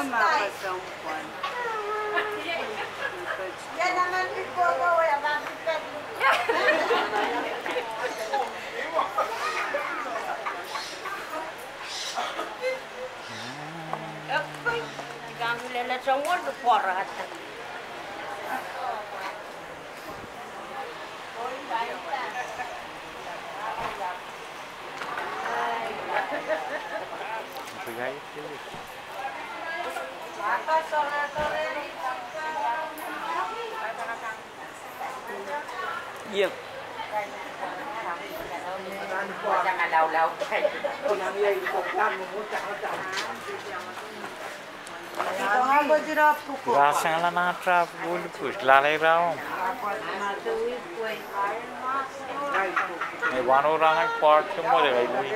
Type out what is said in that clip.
makasang kwan. Yan naman ito ko, wala bakit ka. Ako'y gamit na sa word, porat. Yep. Jangan lau-lau. Rasanya lah nak trap bulu pus lalai rau. Ni one orang yang part semua dia lagi.